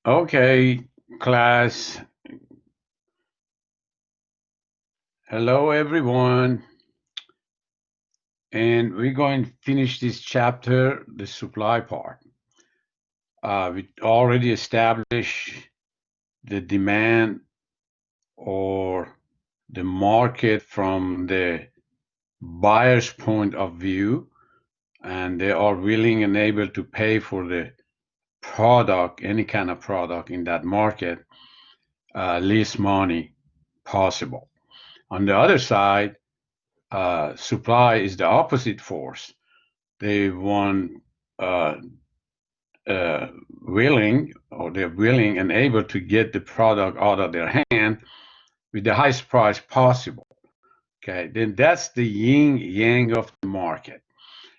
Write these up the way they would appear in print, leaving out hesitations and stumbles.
Okay, class. Hello, everyone. And we're going to finish this chapter, the supply part. We already established the demand or the market from the buyer's point of view, and they are willing and able to pay for the product, any kind of product in that market, least money possible. On the other side, supply is the opposite force. They want uh, willing or they're willing and able to get the product out of their hand with the highest price possible. Okay, then that's the yin yang of the market.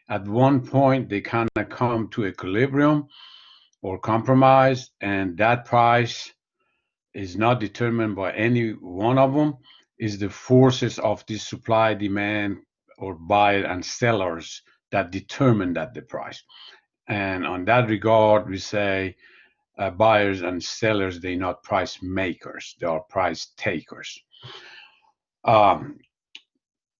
At one point, they kind of come to equilibrium or compromise, and that price is not determined by any one of them. Is the forces of the supply, demand, or buyer and sellers that determine that the price. And on that regard, we say buyers and sellers, they're not price makers, they are price takers. Um,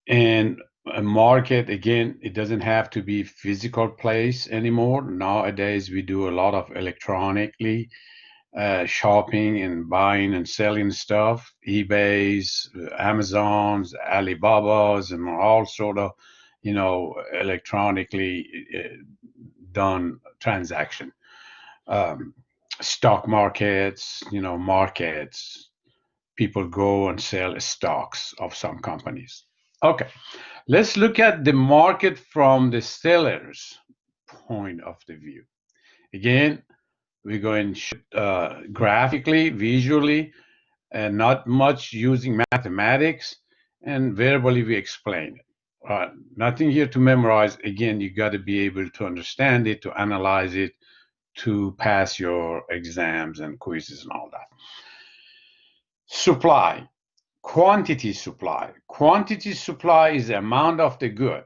and a market, again, it doesn't have to be physical place anymore. Nowadays, we do a lot of electronically shopping and buying and selling stuff, eBay's, Amazon's, Alibaba's, and all sort of, electronically done transaction. Um, Stock markets, markets, people go and sell stocks of some companies. Okay, let's look at the market from the seller's point of the view. Again, we're going to graphically, visually, and not much using mathematics, and verbally we explain it. Nothing here to memorize. Again, you got to be able to understand it, to analyze it, to pass your exams and quizzes and all that. Supply, quantity supply. Quantity supply is the amount of the good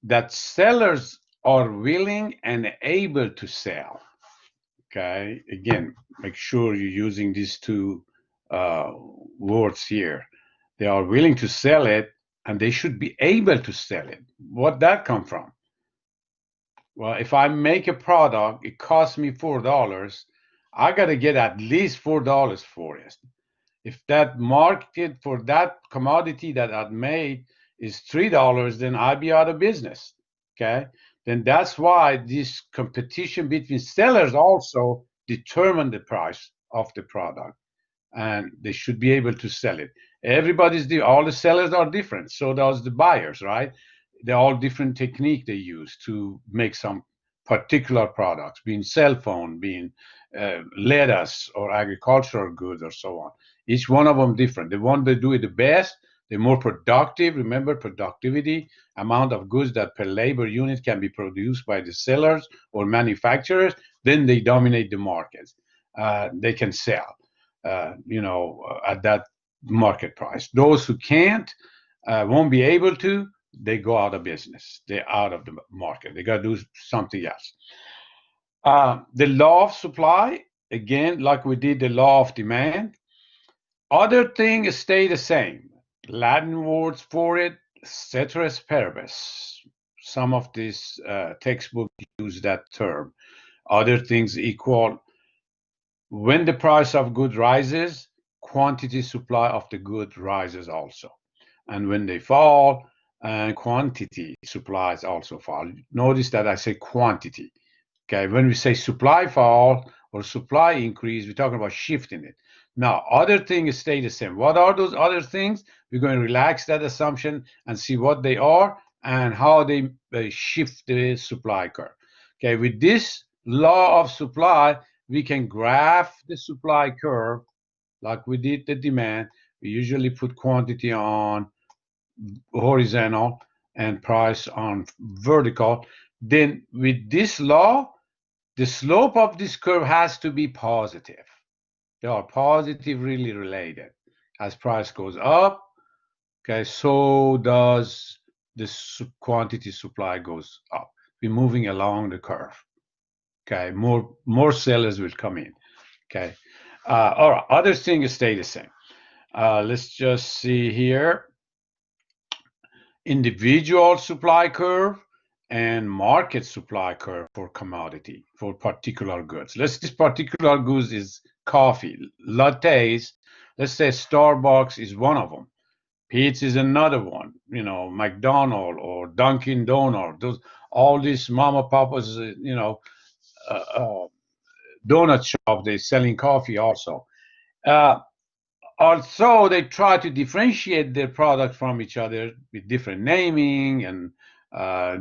that sellers are willing and able to sell. Okay, again, make sure you're using these two words here. They are willing to sell it and they should be able to sell it. What that come from? Well, if I make a product, it costs me $4. I got to get at least $4 for it. If that market for that commodity that I made is $3, then I'd be out of business. Okay. Then that's why this competition between sellers also determine the price of the product, and they should be able to sell it. All the sellers are different. So does the buyers, right? They're all different technique they use to make some particular products, being cell phone, being lettuce or agricultural goods or so on. Each one of them different. The one that do it the best, they're more productive. Remember, productivity, amount of goods that per labor unit can be produced by the sellers or manufacturers, then they dominate the markets. They can sell at that market price. Those who can't, won't be able to, they go out of business. They're out of the market. They got to do something else. The law of supply, again, like we did the law of demand, other things stay the same. Latin words for it, ceteris paribus. Some of these textbooks use that term. Other things equal. When the price of good rises, quantity supply of the good rises also. And when they fall, quantity supplies also fall. Notice that I say quantity. Okay, when we say supply fall or supply increase, we're talking about shifting it. Now, other things stay the same. What are those other things? We're going to relax that assumption and see what they are and how they shift the supply curve. Okay, with this law of supply, we can graph the supply curve like we did the demand. We usually put quantity on horizontal and price on vertical. Then with this law, the slope of this curve has to be positive. They are positively related. As price goes up, okay, so does the quantity supply goes up. We're moving along the curve. Okay, more sellers will come in. Okay. All right. Other things stay the same. Let's just see here. Individual supply curve and market supply curve for commodity for particular goods. This particular goods is coffee, lattes. Let's say Starbucks is one of them. Pete's is another one. McDonald or Dunkin' Donut. Those all these mama papas. Uh, uh, donut shop. They're selling coffee also. Uh, Also, they try to differentiate their product from each other with different naming and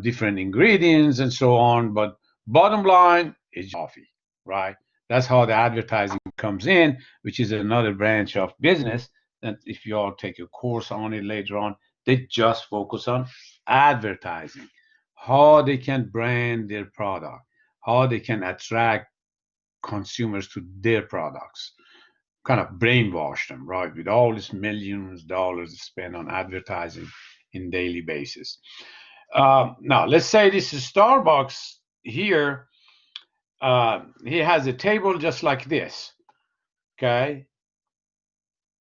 different ingredients and so on. But bottom line is coffee, right? That's how the advertising comes in, which is another branch of business. And if you all take a course on it later on, they just focus on advertising, how they can brand their product, how they can attract consumers to their products, kind of brainwash them, right? With all these millions of dollars spent on advertising in daily basis. Now, let's say this is Starbucks here. He has a table just like this. Okay.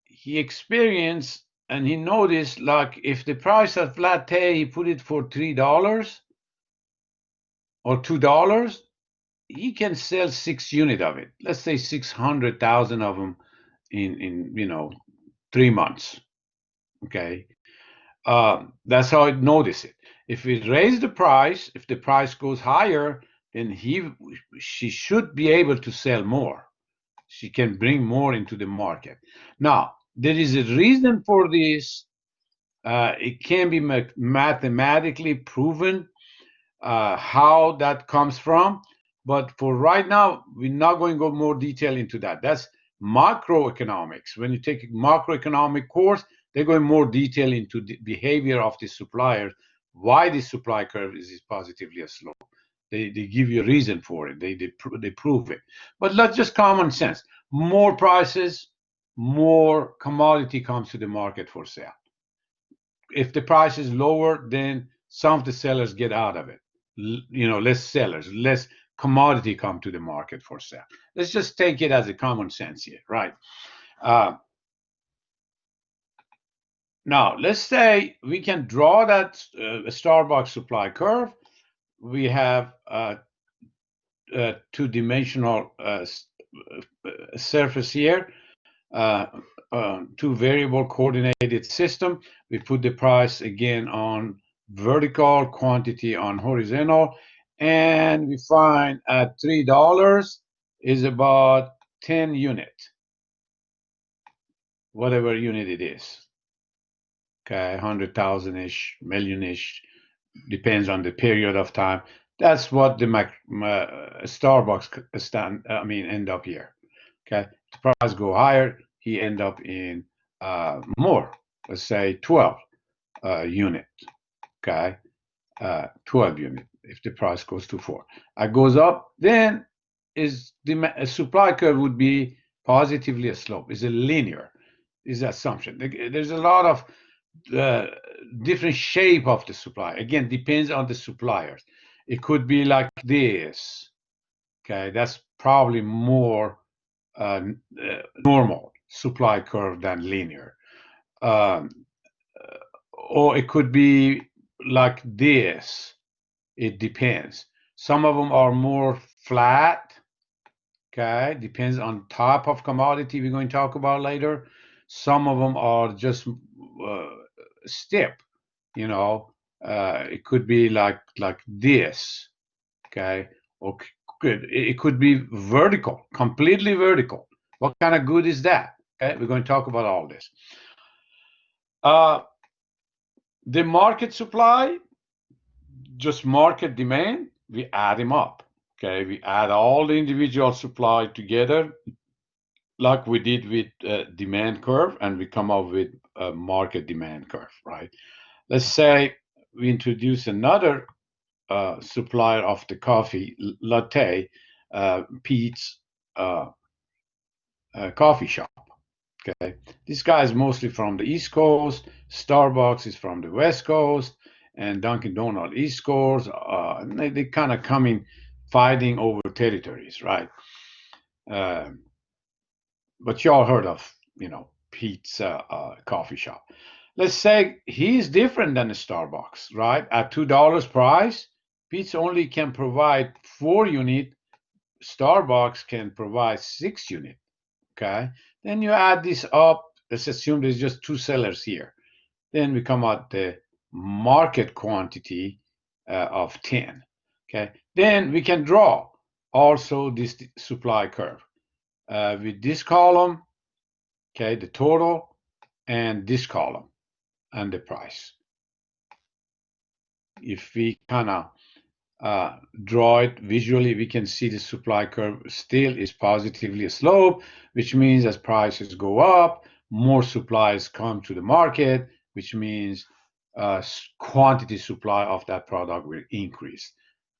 He experienced and he noticed like if the price of latte he put it for $3 or $2, he can sell 6 units of it. Let's say 600,000 of them in 3 months. Okay. That's how I notice it. If we raise the price, if the price goes higher, then she should be able to sell more. She can bring more into the market. Now, there is a reason for this. It can be mathematically proven how that comes from. But for right now, we're not going to go more detail into that. That's macroeconomics. When you take a macroeconomic course, they go in more detail into the behavior of the supplier, why the supply curve is positively a slope. They give you a reason for it. They prove it. But let's just common sense. More prices, more commodity comes to the market for sale. If the price is lower, then some of the sellers get out of it. Less sellers, less commodity come to the market for sale. Let's just take it as a common sense here, right? Uh, Now, let's say we can draw that Starbucks supply curve. We have two-dimensional surface here, uh, two variable coordinated system. We put the price again on vertical, quantity on horizontal, and we find at $3 is about 10 unit, whatever unit it is. Okay, 100,000-ish, million-ish, depends on the period of time. That's what the Starbucks end up here. Okay, the price go higher, he end up in more. Let's say 12 unit. Okay, 12 unit. If the price goes to 4, it goes up. Then is the supply curve would be positively a slope. Is a linear. Is the assumption. There's a lot of uh, different shape of the supply. Again, depends on the suppliers. It could be like this. Okay, that's probably more normal supply curve than linear. Um, or it could be like this. It depends. Some of them are more flat. Okay, depends on type of commodity we're going to talk about later. Some of them are just step. It could be like this. Okay, or it could be vertical, completely vertical. What kind of good is that? Okay, we're going to talk about all this. The market supply, just market demand, we add them up. Okay, we add all the individual supply together, like we did with demand curve, and we come up with a market demand curve, right? Let's say we introduce another supplier of the coffee, latte, Pete's coffee shop. Okay, this guy is mostly from the East Coast. Starbucks is from the West Coast, and Dunkin' Donut East Coast. They kind of coming fighting over territories, right? but you all heard of, pizza coffee shop. Let's say he's different than a Starbucks, right? At $2 price, pizza only can provide 4 unit. Starbucks can provide 6 unit. Okay. Then you add this up. Let's assume there's just two sellers here. Then we come out the market quantity of 10. Okay. Then we can draw also this supply curve with this column, okay, the total, and this column and the price. If we kind of draw it visually, we can see the supply curve still is positively sloped, which means as prices go up, more supplies come to the market, which means quantity supply of that product will increase.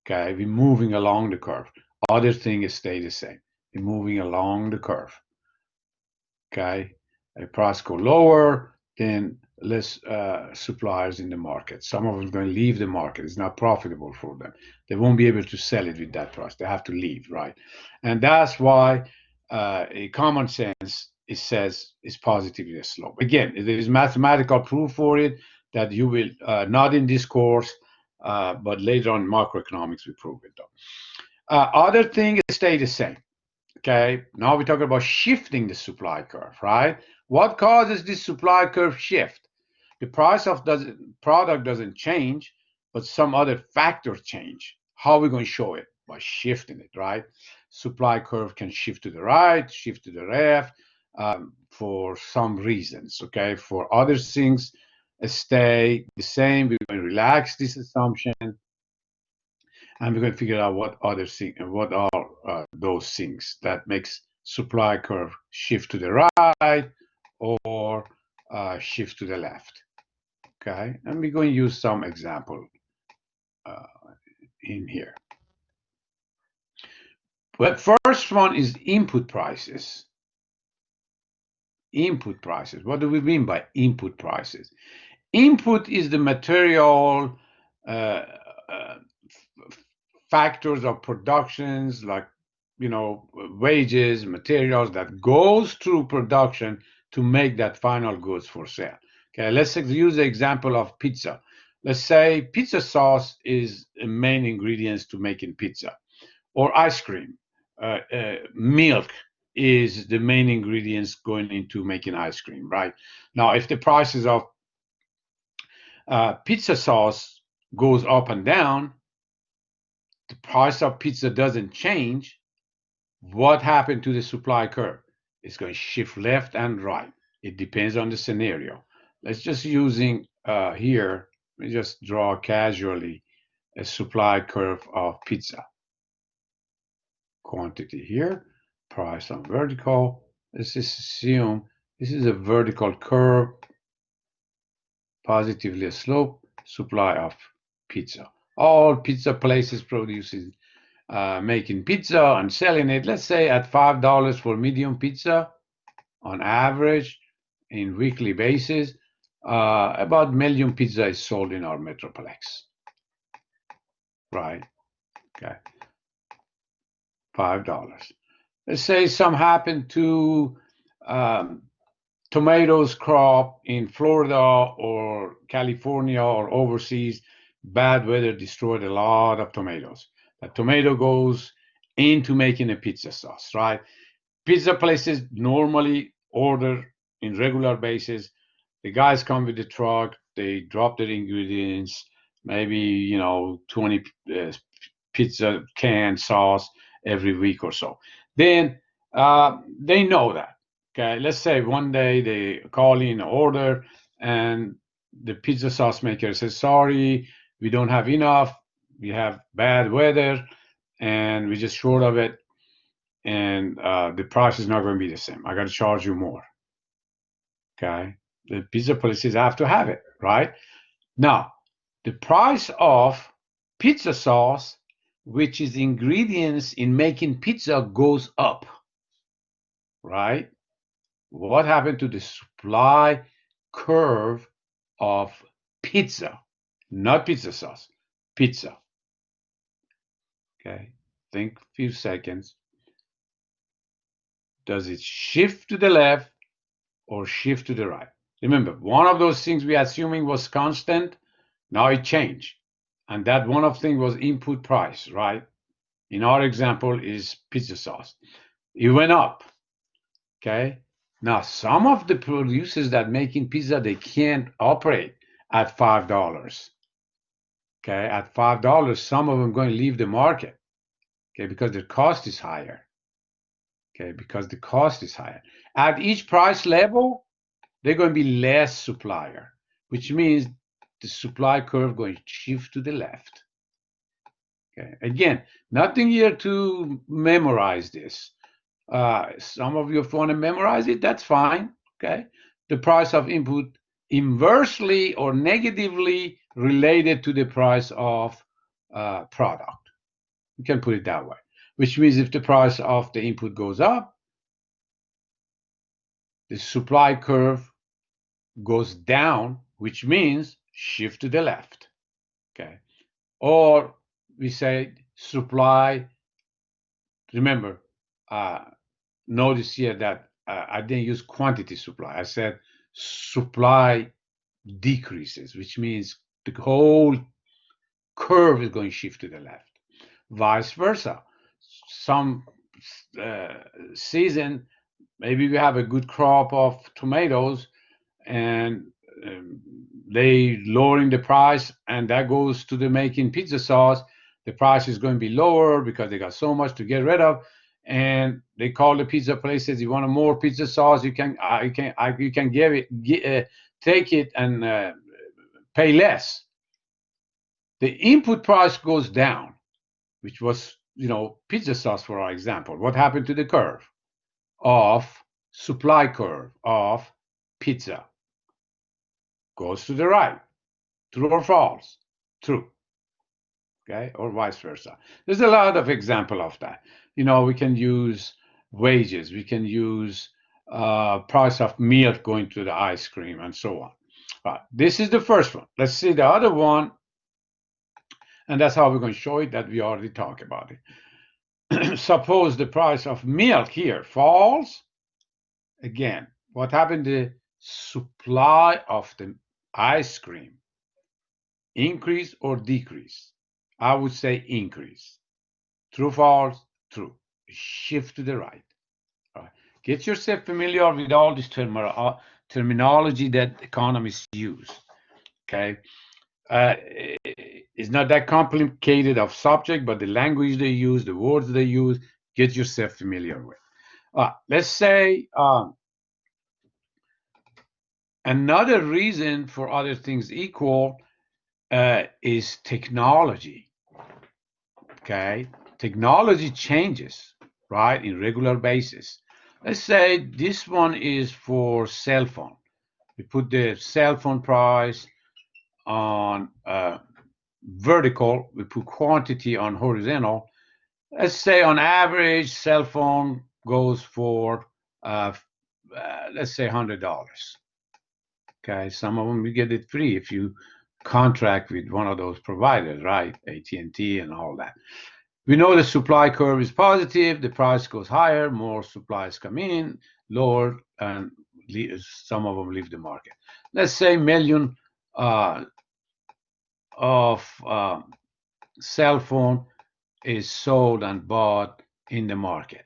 Okay, we're moving along the curve. Other things stay the same. We're moving along the curve. Okay, a price go lower, then less suppliers in the market. Some of them are going to leave the market. It's not profitable for them. They won't be able to sell it with that price. They have to leave, right? And that's why a common sense it says is positively slope. Again, there is mathematical proof for it that you will not in this course, but later on in macroeconomics we prove it though. Other things stay the same. Okay, now we're talking about shifting the supply curve, right? What causes this supply curve shift? The price of the product doesn't change, but some other factors change. How are we going to show it? By shifting it, right? Supply curve can shift to the right, shift to the left for some reasons, okay? For other things, stay the same. We're going to relax this assumption and we're going to figure out what other thing and what are those things that makes supply curve shift to the right or shift to the left. Okay, and we're going to use some example uh, in here. But first one is input prices. Input prices. What do we mean by input prices? Input is the material uh, uh, factors of productions like wages, materials that goes through production to make that final goods for sale. Okay, let's use the example of pizza. Let's say pizza sauce is a main ingredients to making pizza, or ice cream. Milk is the main ingredients going into making ice cream, right? Now, if the prices of pizza sauce goes up and down, the price of pizza doesn't change, what happened to the supply curve? It's going to shift left and right. It depends on the scenario. Let's just using here, let me just draw casually a supply curve of pizza. Quantity here, price on vertical. Let's just assume this is a vertical curve, positively slope, supply of pizza. All pizza places producing making pizza and selling it, let's say at $5 for medium pizza on average in weekly basis, about million pizza is sold in our metroplex, right? Okay, $5. Let's say some happen to um, tomatoes crop in Florida or California or overseas. Bad weather destroyed a lot of tomatoes. That tomato goes into making a pizza sauce, right? Pizza places normally order in regular basis. The guys come with the truck, they drop their ingredients, maybe 20 pizza can sauce every week or so. Then they know that. Okay, let's say one day they call in an order and the pizza sauce maker says, "Sorry, we don't have enough. We have bad weather, and we're just short of it, and the price is not going to be the same. I got to charge you more." Okay, the pizza places have to have it, right? Now, the price of pizza sauce, which is ingredients in making pizza, goes up, right? What happened to the supply curve of pizza? Not pizza sauce, pizza. Okay, think a few seconds. Does it shift to the left or shift to the right? Remember, one of those things we assuming was constant, now it changed. And that one of thing was input price, right? In our example is pizza sauce. It went up, okay? Now, some of the producers that making pizza, they can't operate at $5. Okay, at $5, some of them going to leave the market, okay, because the cost is higher. Okay, because the cost is higher. At each price level, they're going to be less supplier, which means the supply curve going to shift to the left. Okay, again, nothing here to memorize this. Some of you want to memorize it, that's fine. Okay, the price of input inversely or negatively related to the price of product. You can put it that way, which means if the price of the input goes up, the supply curve goes down, which means shift to the left. Okay, or we say supply. Remember, notice here that I didn't use quantity supply. I said supply decreases, which means the whole curve is going to shift to the left. Vice versa. Some season, maybe we have a good crop of tomatoes and they lowering the price, and that goes to the making pizza sauce. The price is going to be lower because they got so much to get rid of, and they call the pizza place, says, "You want more pizza sauce? You can give it, take it and pay less." The input price goes down, which was pizza sauce for our example. What happened to the curve of supply curve of pizza? Goes to the right. True or false? True. Okay, or vice versa. There's a lot of example of that. We can use wages. We can use price of milk going to the ice cream and so on. Right. This is the first one. Let's see the other one, and that's how we're going to show it. That we already talked about it. Suppose the price of milk here falls. Again, what happened to the supply of the ice cream? Increase or decrease? I would say increase. True, false? True. Shift to the right. All right. Get yourself familiar with all this terminology that economists use. Okay. It's not that complicated of subject, but the language they use, the words they use, get yourself familiar with. Let's say another reason for other things equal is technology. Okay, technology changes, right, in regular basis. Let's say this one is for cell phone. We put the cell phone price on vertical. We put quantity on horizontal. Let's say on average, cell phone goes for let's say $100. Okay, some of them you get it free if you contract with one of those providers, right? AT&T and all that. We know the supply curve is positive. The price goes higher, more supplies come in, lower, and some of them leave the market. Let's say million of cell phone is sold and bought in the market.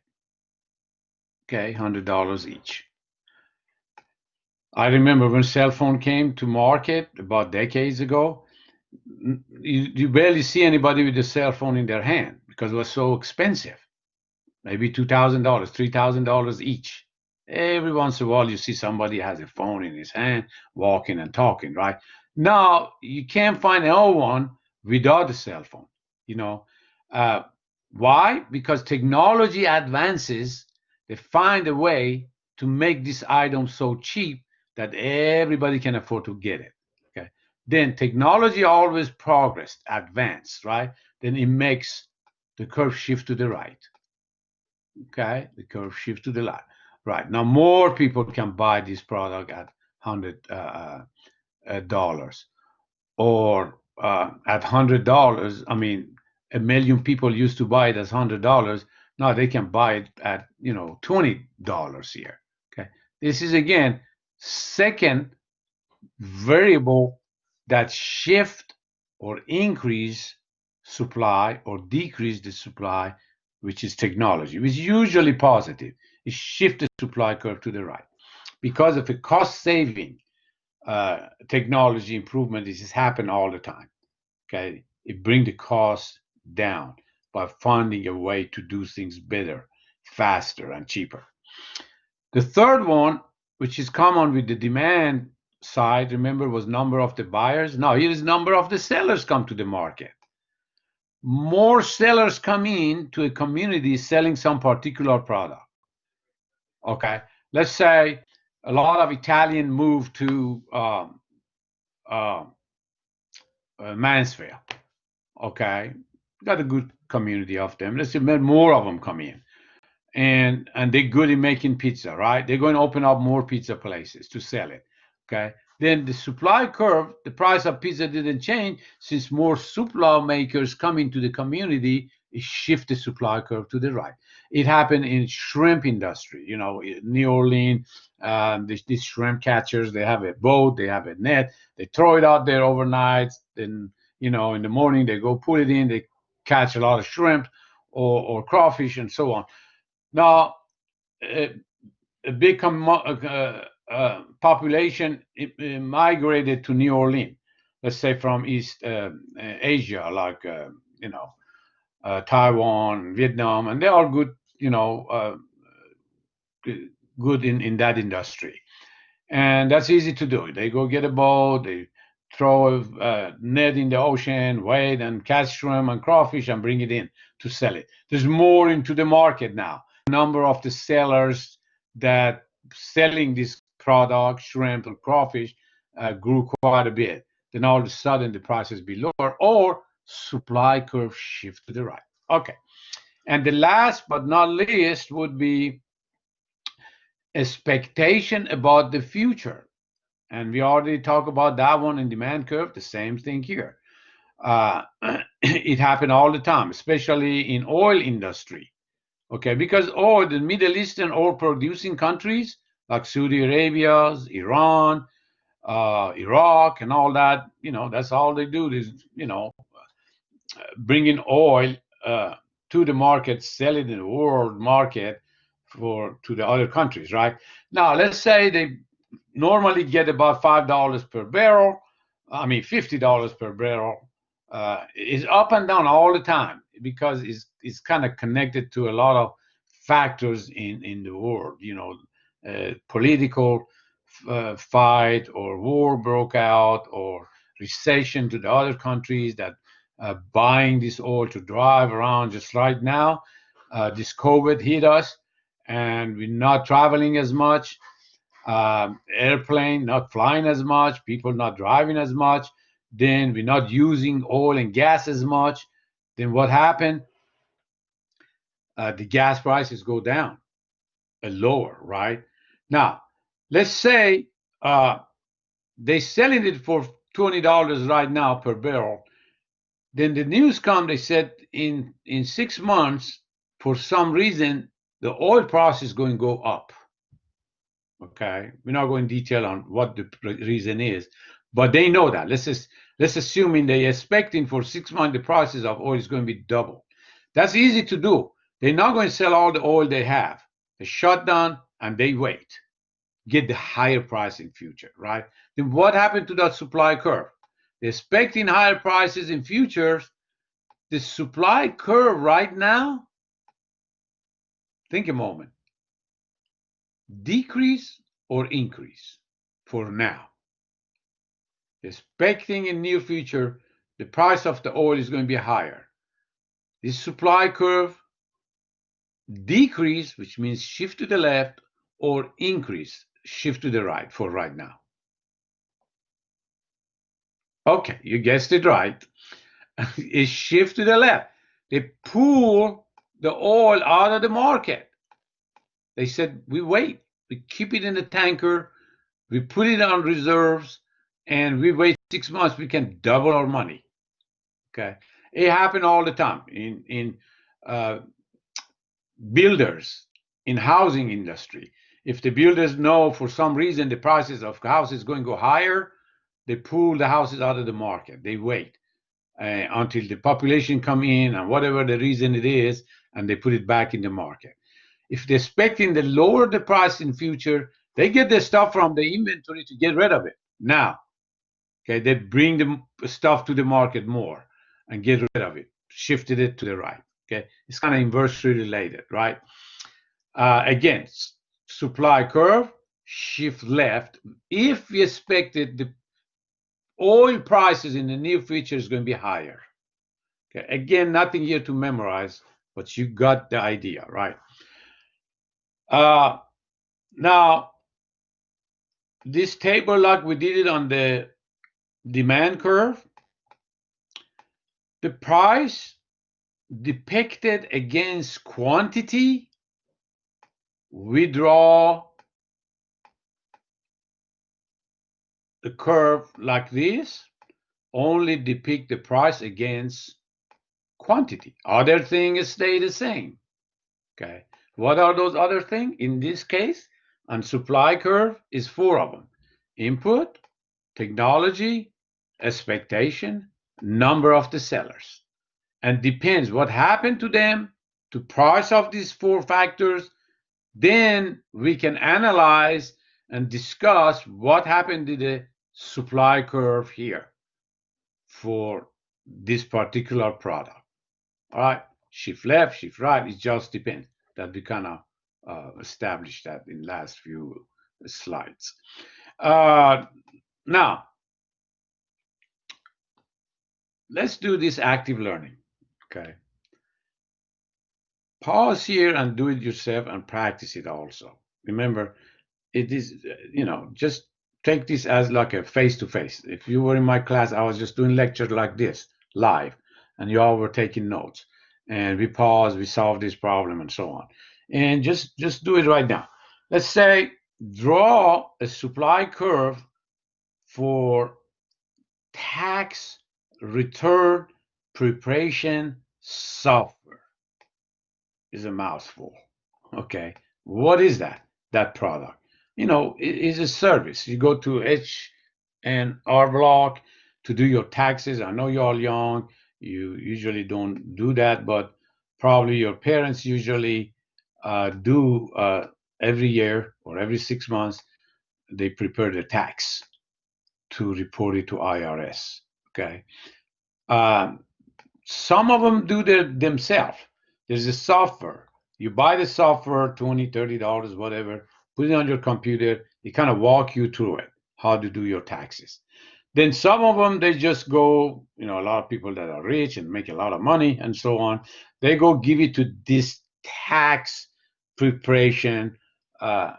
Okay, $100 each. I remember when cell phone came to market about decades ago, you barely see anybody with a cell phone in their hand because it was so expensive. Maybe $2,000, $3,000 each. Every once in a while, you see somebody has a phone in his hand, walking and talking, right? Now, you can't find no one without a cell phone, you know. Why? Because technology advances, they find a way to make this item so cheap that everybody can afford to get it. Okay. Then technology always progressed, advanced, right? Then it makes the curve shift to the right. Okay, the curve shift to the left. Right now, more people can buy this product at $100, or at $100. I mean, a million people used to buy it as $100. Now they can buy it at $20 here. Okay, this is again second variable that shift or increase supply or decrease the supply, which is technology, which is usually positive. It shifts the supply curve to the right because of a cost saving technology improvement. This has happened all the time. Okay, it brings the cost down by finding a way to do things better, faster, and cheaper. The third one, which is common with the demand side, remember, was number of the buyers. Now here is number of the sellers come to the market. More sellers come in to a community selling some particular product. Okay, let's say a lot of Italian move to uh, Mansfield. Okay, got a good community of them. Let's say more of them come in, and they're good in making pizza, right? They're going to open up more pizza places to sell it. Okay. Then the supply curve, the price of pizza didn't change since more supply makers come into the community. It shift the supply curve to the right. It happened in shrimp industry. New Orleans, these shrimp catchers, they have a boat, they have a net, they throw it out there overnight. Then in the morning they go put it in, they catch a lot of shrimp or crawfish and so on. Now, a big population migrated to New Orleans, let's say from East Asia, like Taiwan, Vietnam, and they're all good, good in that industry. And that's easy to do. They go get a boat, they throw a net in the ocean, wait and catch shrimp and crawfish and bring it in to sell it. There's more into the market now. The number of the sellers that selling this product, shrimp or crawfish, grew quite a bit. Then all of a sudden the prices be lower or supply curve shift to the right. Okay. And the last but not least would be expectation about the future. And we already talked about that one in demand curve, the same thing here. Uh, it happened all the time, especially in oil industry. Okay, because oil, the Middle Eastern oil producing countries like Saudi Arabia, Iran, Iraq, and all that, that's all they do is, bringing oil to the market, sell it in the world market to the other countries, right? Now, let's say they normally get about $5 per barrel. I mean, $50 per barrel. Is up and down all the time because it's kind of connected to a lot of factors in the world. Political fight or war broke out or recession to the other countries that buying this oil to drive around. Just right now, this COVID hit us, and we're not traveling as much. Airplane not flying as much, people not driving as much, then we're not using oil and gas as much. Then what happened? The gas prices go down, lower, right? Now, let's say they're selling it for $20 right now per barrel. Then the news come, they said in 6 months, for some reason, the oil price is going to go up. Okay, we're not going to detail on what the reason is, but they know that. Let's assuming they expecting for 6 months the prices of oil is going to be double. That's easy to do. They're not going to sell all the oil they have. They shut down and they wait, get the higher price in future, right? Then what happened to that supply curve? They're expecting higher prices in futures. The supply curve right now, think a moment, decrease or increase for now. Expecting in near future the price of the oil is going to be higher. This supply curve decrease, which means shift to the left, or increase, shift to the right for right now. Okay, you guessed it right. It shift to the left. They pull the oil out of the market. They said, we wait, we keep it in the tanker, we put it on reserves, and we wait 6 months, we can double our money. Okay, it happened all the time in builders in housing industry. If the builders know for some reason the prices of houses going to go higher, they pull the houses out of the market. They wait until the population come in and whatever the reason it is, and they put it back in the market. If they're expecting to lower the price in future, they get the stuff from the inventory to get rid of it now. Okay, they bring the stuff to the market more and get rid of it, shifted it to the right. Okay, it's kind of inversely related, right? Again, supply curve, shift left. If we expected the oil prices in the near future is going to be higher. Okay, again, nothing here to memorize, but you got the idea, right? Now, this table, like we did it on the demand curve, the price depicted against quantity, we draw the curve like this, only depict the price against quantity. Other things stay the same. Okay. What are those other things? In this case, on supply curve is four of them: input, technology, expectation, number of the sellers. And depends what happened to them, to price of these four factors, then we can analyze and discuss what happened to the supply curve here for this particular product. All right, shift left, shift right, it just depends. That we kind of established that in last few slides. Now, let's do this active learning, okay? Pause here and do it yourself and practice it also. Remember, it is, just take this as like a face-to-face. If you were in my class, I was just doing lecture like this, live, and you all were taking notes. And we pause, we solve this problem, and so on. And just do it right now. Let's say draw a supply curve for tax return preparation software. Is a mouthful. Okay, what is that? That product, it is a service. You go to H and R Block to do your taxes. I know you're all young. You usually don't do that, but probably your parents usually do every year or every 6 months. They prepare the tax to report it to IRS. Okay. Um, some of them do it themselves. There's a software. You buy the software, $20, $30, whatever, put it on your computer. It kind of walk you through it, how to do your taxes. Then some of them, they just go, a lot of people that are rich and make a lot of money and so on, they go give it to this tax preparation uh,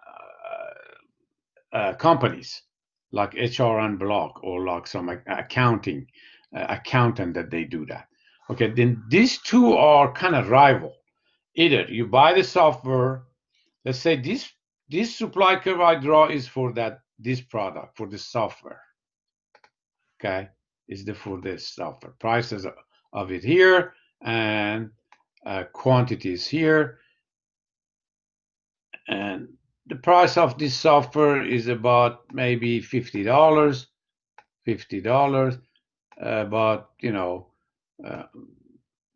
companies like HRN Block or like some accountant that they do that. Okay, then these two are kind of rival. Either you buy the software, let's say this supply curve I draw is for this product, for the software. Okay, is for this software. Prices of it here and quantities here. And the price of this software is about maybe $50. But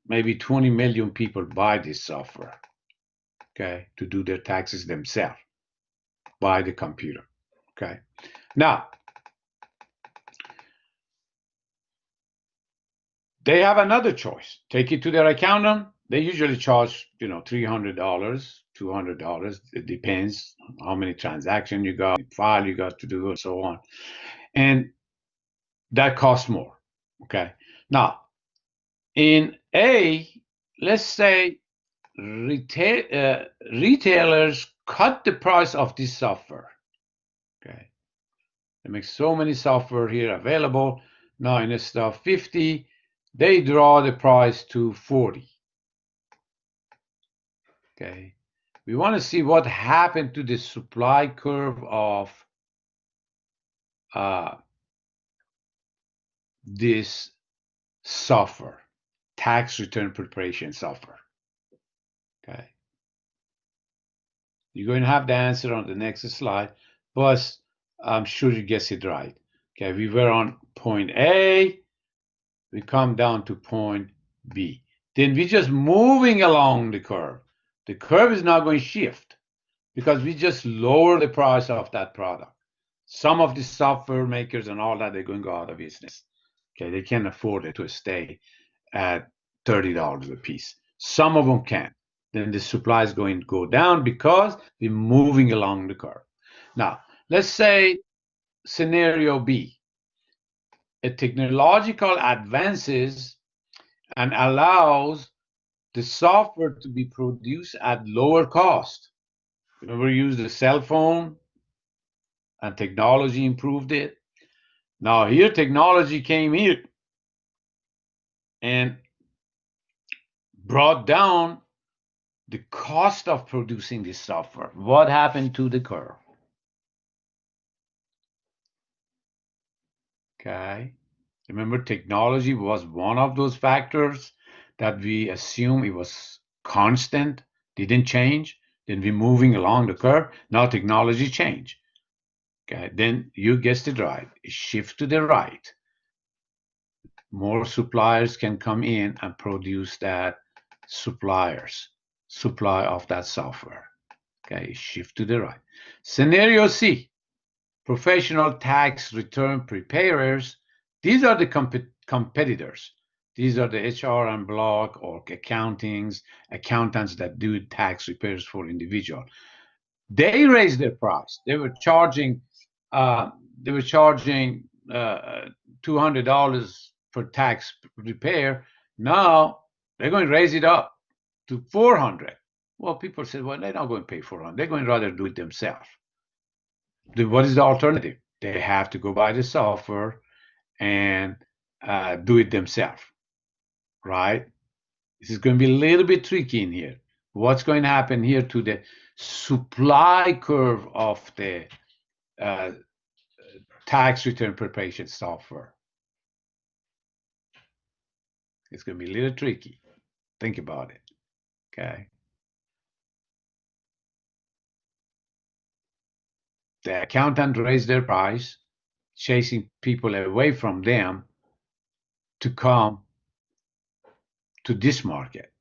maybe 20 million people buy this software, okay, to do their taxes themselves by the computer. Okay, now they have another choice. Take it to their accountant. They usually charge $300, $200. It depends how many transactions you got, file you got to do, and so on. And that costs more. Okay, now in A, let's say retailers cut the price of this software. Okay, they make so many software here available. Now instead of 50, they draw the price to 40. Okay, we want to see what happened to the supply curve of this software, tax return preparation software. Okay, You're going to have the answer on the next slide, but I'm sure you guess it right. Okay, we were on point A, we come down to point B. Then we're just moving along the curve. The curve is not going to shift because we just lower the price of that product. Some of the software makers and all that, they're going to go out of business. Okay, they can't afford it to stay at $30 a piece. Some of them can. Then the supply is going to go down because we're moving along the curve. Now, let's say scenario B, a technological advances and allows the software to be produced at lower cost. Remember, we used the cell phone and technology improved it. Now here technology came here and brought down the cost of producing this software. What happened to the curve? Okay. Remember, technology was one of those factors that we assume it was constant, didn't change. Then we're moving along the curve. Now technology changed. Okay, then you guessed it right. It shifts to the right. More suppliers can come in and produce that supply of that software. Okay, shift to the right. Scenario C, professional tax return preparers. These are the competitors. These are the HR and block or accountants that do tax repairs for individual. They raised their price. They were charging uh, $200 for tax repair. Now they're going to raise it up to 400. Well, people said, well, they're not going to pay 400. They're going to rather do it themselves. What is the alternative? They have to go buy the software and do it themselves, right? This is going to be a little bit tricky in here. What's going to happen here to the supply curve of the uh, tax return preparation software? It's going to be a little tricky. Think about it, okay? The accountant raised their price, chasing people away from them to come to this market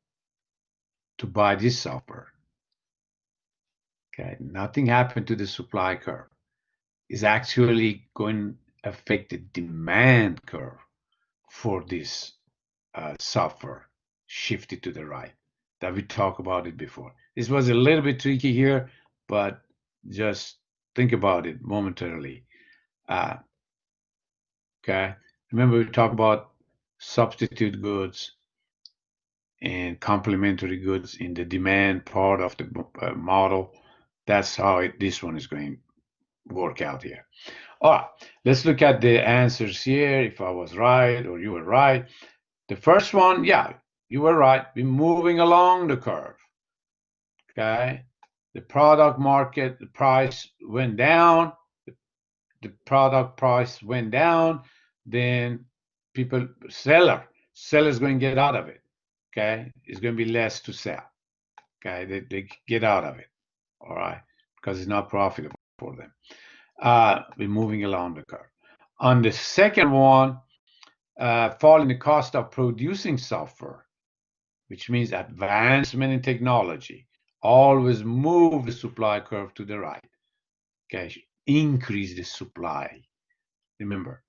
to buy this software. Okay, nothing happened to the supply curve. It's actually going to affect the demand curve for this software shifted to the right that we talked about it before. This was a little bit tricky here, but just think about it momentarily. Okay, remember we talked about substitute goods and complementary goods in the demand part of the model. That's how this one is going to work out here. All right, let's look at the answers here, if I was right or you were right. The first one, yeah, you were right. We're moving along the curve, okay? The product market, the price went down. The product price went down. Then seller's going to get out of it, okay? It's going to be less to sell, okay? They get out of it, all right? Because it's not profitable for them. We're moving along the curve. On the second one, fall in the cost of producing software, which means advancement in technology, always move the supply curve to the right. Okay, increase the supply. Remember,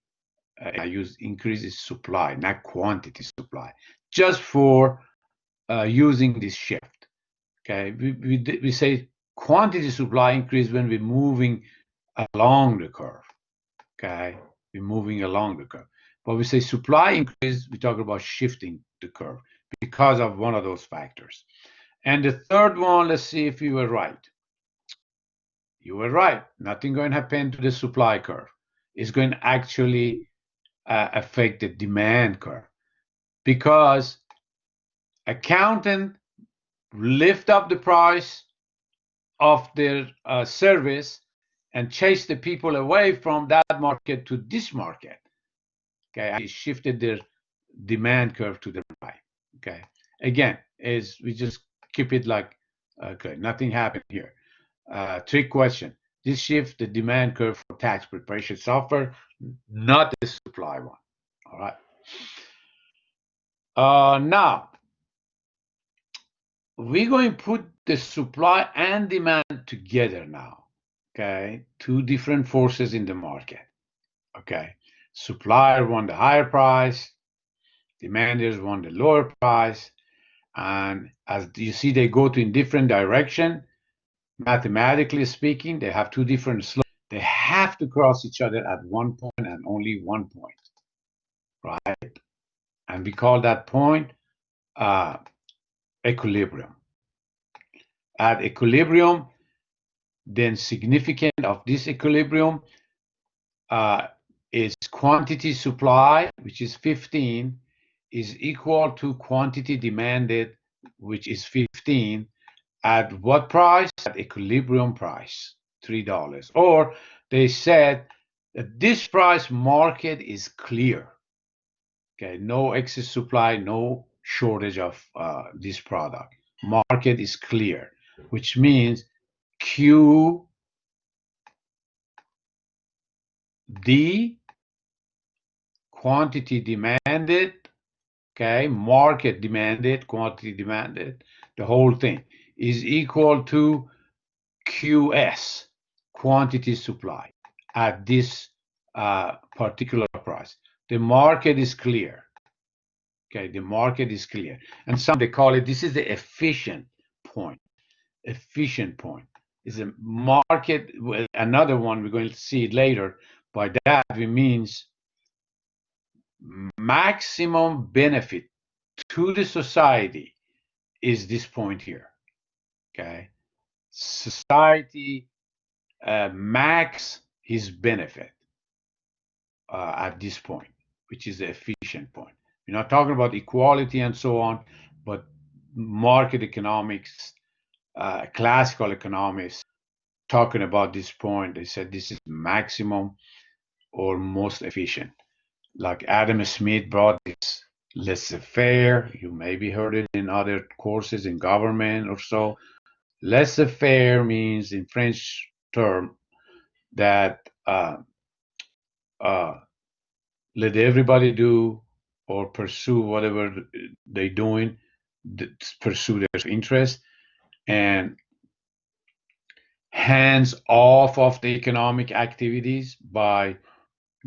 I use increase the supply, not quantity supply, just for using this shift. Okay, we say quantity supply increase when we're moving along the curve. Okay, we're moving along the curve. But we say supply increase, we talk about shifting the curve because of one of those factors. And the third one, let's see if you were right. You were right. Nothing going to happen to the supply curve. It's going to actually affect the demand curve because accountant lift up the price of their service and chase the people away from that market to this market. Okay, I shifted their demand curve to the right. Okay, again, is we just keep it like okay, nothing happened here. Trick question. This shift the demand curve for tax preparation software, not the supply one. All right. Now, we're going to put the supply and demand together now. Okay. Two different forces in the market. Okay. Supplier want the higher price, demanders want the lower price. And as you see, they go to in different direction. Mathematically speaking, they have two different slopes. They have to cross each other at one point and only one point, right? And we call that point equilibrium. At equilibrium, then significant of this equilibrium is quantity supply, which is 15, is equal to quantity demanded, which is 15, at what price? At equilibrium price, $3. Or they said that this price market is clear. Okay, no excess supply, no shortage of this product. Market is clear, which means QD, quantity demanded, okay, market demanded, quantity demanded, the whole thing is equal to QS, quantity supply, at this particular price. The market is clear. Okay, the market is clear. And some they call it, this is the efficient point. Efficient point is a market. Another one, we're going to see it later. By that, it means maximum benefit to the society is this point here. Okay, society max his benefit at this point, which is the efficient point. We're not talking about equality and so on, but market economics, classical economics, talking about this point. They said this is maximum or most efficient. Like Adam Smith brought this laissez-faire. You maybe heard it in other courses in government or so. Laissez-faire means, in French term, that let everybody do or pursue whatever they're doing, pursue their interest, and hands off of the economic activities by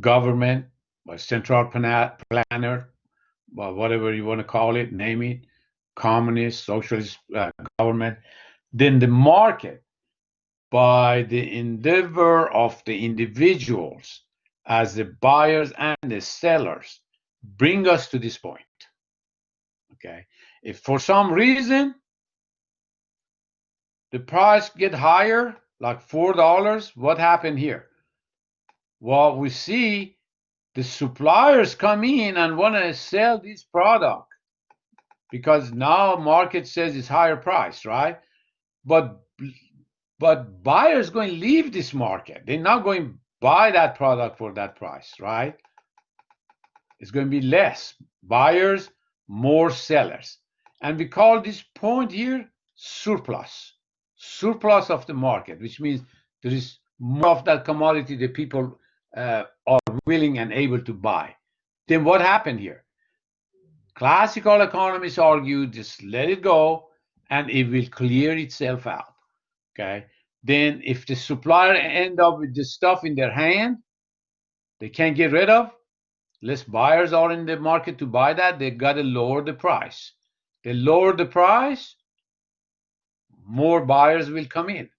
government, by central planner, by whatever you want to call it, name it, communist, socialist government. Then the market, by the endeavor of the individuals as the buyers and the sellers, bring us to this point. Okay, if for some reason the price get higher, like $4, what happened here? Well, we see the suppliers come in and want to sell this product because now market says it's higher price, right? But buyers going to leave this market. They're not going to buy that product for that price, right? It's going to be less buyers, more sellers. And we call this point here surplus of the market, which means there is more of that commodity that people are willing and able to buy. Then what happened here? Classical economists argue just let it go and it will clear itself out. Okay. Then if the supplier end up with the stuff in their hand they can't get rid of, less buyers are in the market to buy that, they got to lower the price. They lower the price, more buyers will come in.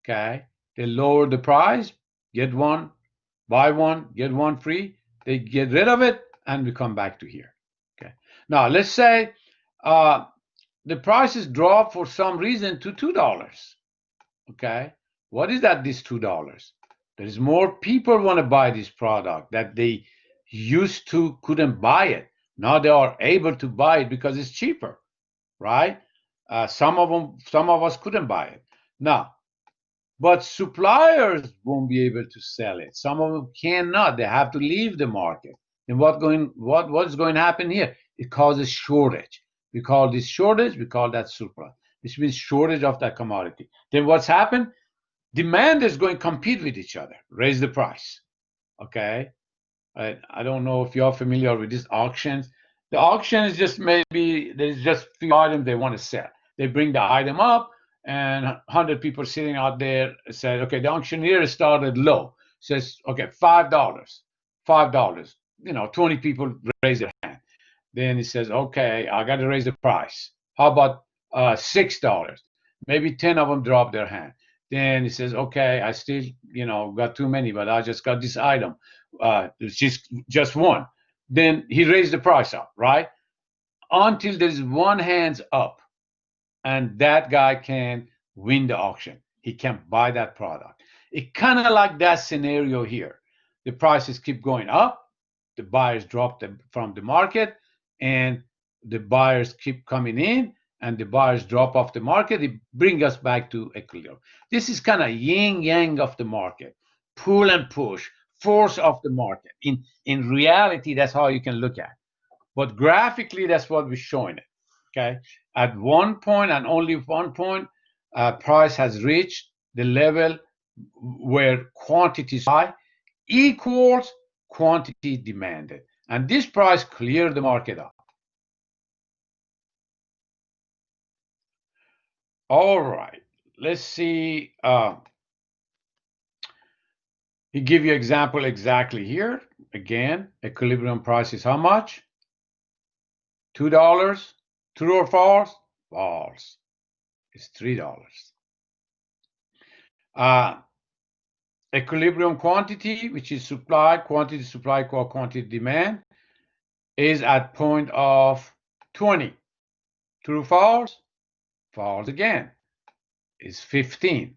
Okay. They lower the price, get one, buy one, get one free. They get rid of it and we come back to here. Okay. Now let's say the prices drop for some reason to $2. Okay. What is that, this $2? There's more people want to buy this product that they used to couldn't buy it. Now they are able to buy it because it's cheaper, right? Some of us couldn't buy it. Now, but suppliers won't be able to sell it. Some of them cannot. They have to leave the market. And what's going to happen here? It causes shortage. We call this shortage, we call that surplus. which means shortage of that commodity. Then what's happened? Demand is going to compete with each other, raise the price. Okay. I don't know if you're familiar with these auctions. The auction is just maybe there's just a few items they want to sell. They bring the item up, and 100 people sitting out there said, okay, the auctioneer started low. Says, okay, $5, $5. 20 people raise their hand. Then he says, okay, I got to raise the price. How about $6? Maybe 10 of them drop their hand. Then he says, okay, I still, got too many, but I just got this item. It's just one. Then he raised the price up, right? Until there's one hands up, and that guy can win the auction. He can buy that product. It kind of like that scenario here. The prices keep going up, the buyers drop them from the market, and the buyers keep coming in, and the buyers drop off the market. It brings us back to equilibrium. This is kind of yin yang of the market, pull and push, force of the market. In reality, that's how you can look at it. But graphically, that's what we're showing it. Okay, at one point and only one point, price has reached the level where quantity supply equals quantity demanded, and this price cleared the market up. All right, let's see. He give you example exactly here. Again, equilibrium price is how much? $2. True or false? False. It's $3. Equilibrium quantity, which is supply, quantity supply equal quantity demand, is at point of 20. True or false? False again. Is 15.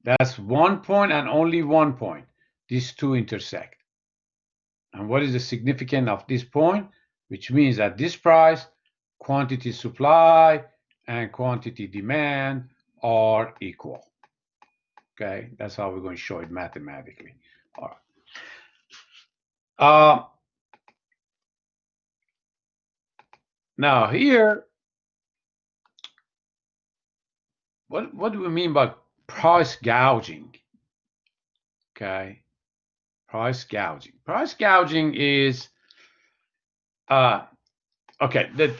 That's one point and only one point. These two intersect. And what is the significance of this point? Which means at this price, quantity supply and quantity demand are equal. Okay, that's how we're going to show it mathematically. All right. Now here, what do we mean by price gouging? Okay, price gouging. Price gouging is okay. The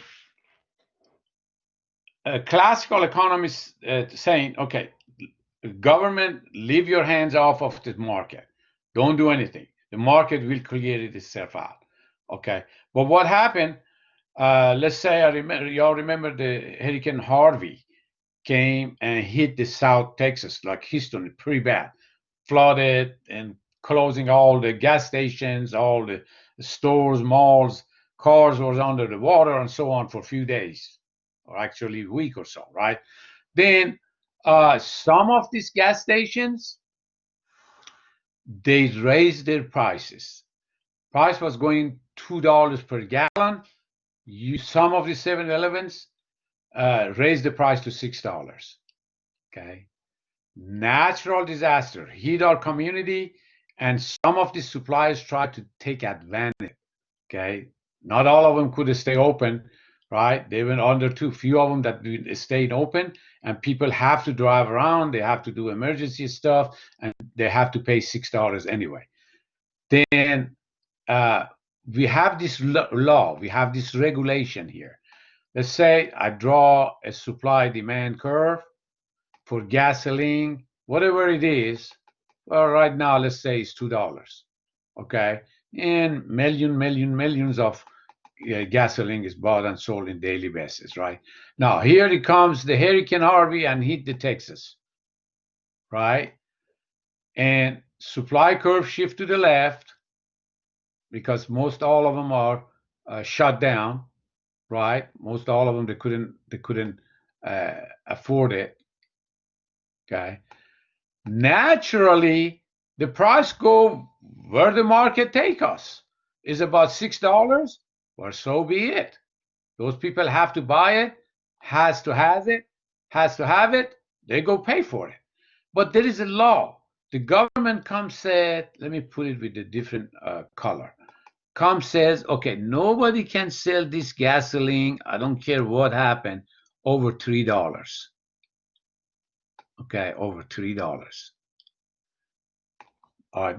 classical economists saying, okay, government, leave your hands off of the market. Don't do anything. The market will create it itself out. Okay, but what happened? Let's say y'all remember the Hurricane Harvey came and hit the South Texas, like Houston, pretty bad, flooded and closing all the gas stations, all the stores, malls, cars was under the water, and so on for a few days, or actually a week or so, right? Then some of these gas stations, they raised their prices. Price was going $2 per gallon. Some of the 7-Elevens raised the price to $6. Okay, natural disaster hit our community, and some of the suppliers tried to take advantage. Okay, not all of them could stay open, right? They went under too few of them that stayed open, and people have to drive around, they have to do emergency stuff, and they have to pay $6 anyway. Then we have this law, we have this regulation here. Let's say I draw a supply demand curve for gasoline, whatever it is. Well, right now, let's say it's $2. Okay, and millions of gasoline is bought and sold in daily basis, right? Now here it comes the Hurricane Harvey and hit the Texas, right? And supply curve shift to the left because most all of them are shut down, right? Most all of them they couldn't afford it. Okay, naturally the price go where the market take us is about $6. Well, so be it. Those people have to buy it, has to have it. They go pay for it. But there is a law. The government comes said, let me put it with a different color. Comes says, okay, nobody can sell this gasoline. I don't care what happened over $3. okay, over $3.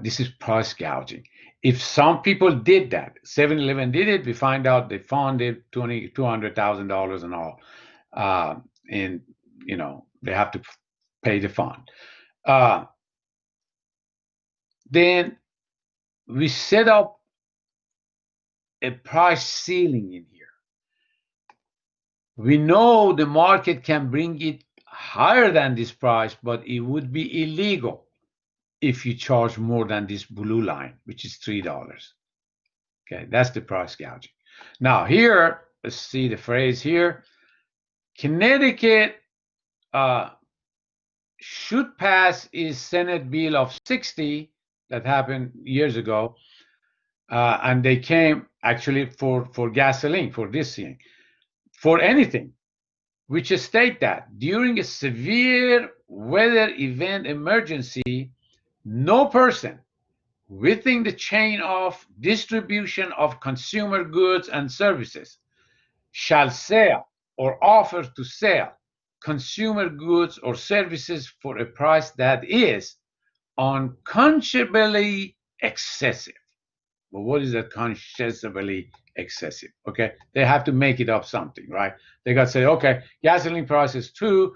This is price gouging. If some people did that, 7-Eleven did it, we find out they funded $200,000 and all. And, they have to pay the fund. Then we set up a price ceiling in here. We know the market can bring it higher than this price, but it would be illegal if you charge more than this blue line, which is $3. Okay, that's the price gouging. Now here, let's see the phrase here. Connecticut should pass is Senate Bill of 60 that happened years ago, and they came actually for gasoline, for this thing, for anything, which state that during a severe weather event emergency, no person within the chain of distribution of consumer goods and services shall sell or offer to sell consumer goods or services for a price that is unconscionably excessive. Well, what is unconscionably excessive? Okay, they have to make it up something, right? They got to say, okay, gasoline price is $2.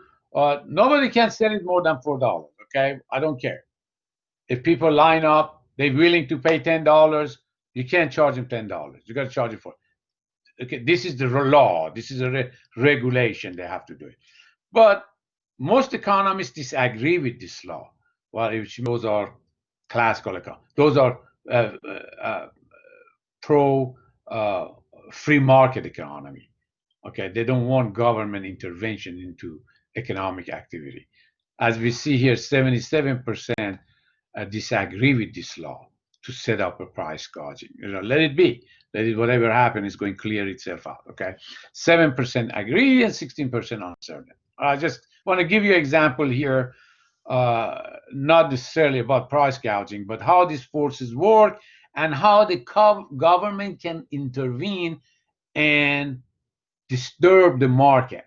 Nobody can sell it more than $4. Okay, I don't care. If people line up, they're willing to pay $10. You can't charge them $10. You got to charge it for. Okay, this is the law. This is a regulation. They have to do it. But most economists disagree with this law. Well, those are classical economists. Those are pro free market economy. Okay, they don't want government intervention into economic activity. As we see here, 77% disagree with this law to set up a price gouging. Let it be. Let it, whatever happens is going to clear itself out. Okay, 7% agree and 16% uncertain. I just want to give you an example here, not necessarily about price gouging, but how these forces work and how the government can intervene and disturb the market,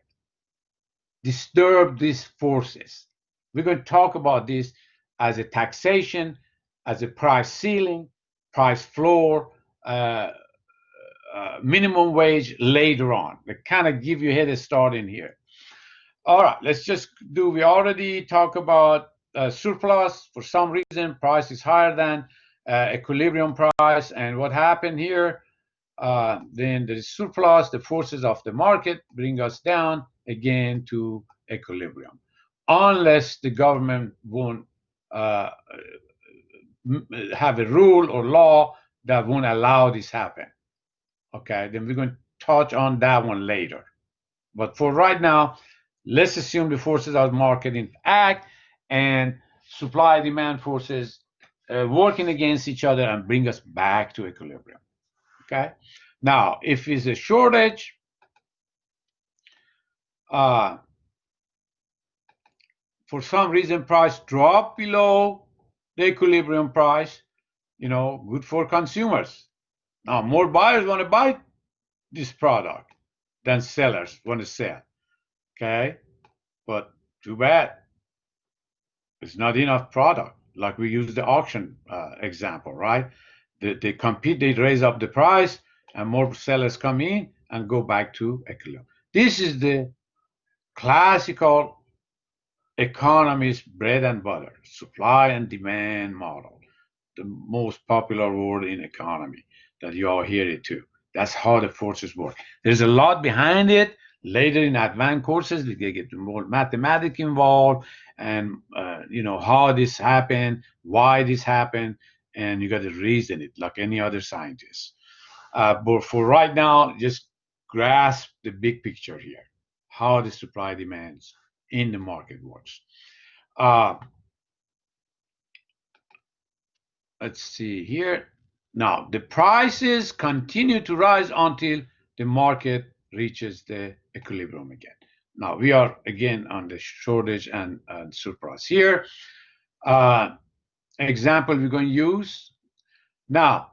disturb these forces. We're going to talk about this as a taxation, as a price ceiling, price floor, minimum wage later on. They kind of give you a head start in here. All right, let's just do, we already talked about surplus. For some reason, price is higher than equilibrium price. And what happened here? Then the surplus, the forces of the market bring us down again to equilibrium. Unless the government won't have a rule or law that won't allow this happen. Okay, then we're going to touch on that one later. But for right now, let's assume the forces of the market in act and supply demand forces working against each other and bring us back to equilibrium. Okay. Now, if it's a shortage, for some reason price drop below the equilibrium price, good for consumers. Now, more buyers want to buy this product than sellers want to sell. Okay. But too bad. It's not enough product. Like we use the auction example, right? They compete, they raise up the price, and more sellers come in and go back to equilibrium. This is the classical economist bread and butter, supply and demand model, the most popular word in economy that you all hear it too. That's how the forces work. There's a lot behind it. Later in advanced courses, we get more mathematics involved, and how this happened, why this happened, and you got to reason it like any other scientist. But for right now, just grasp the big picture here, how the supply demands in the market works. Let's see here. Now, the prices continue to rise until the market reaches the equilibrium again. Now, we are again on the shortage and surplus here. Example we're going to use. Now,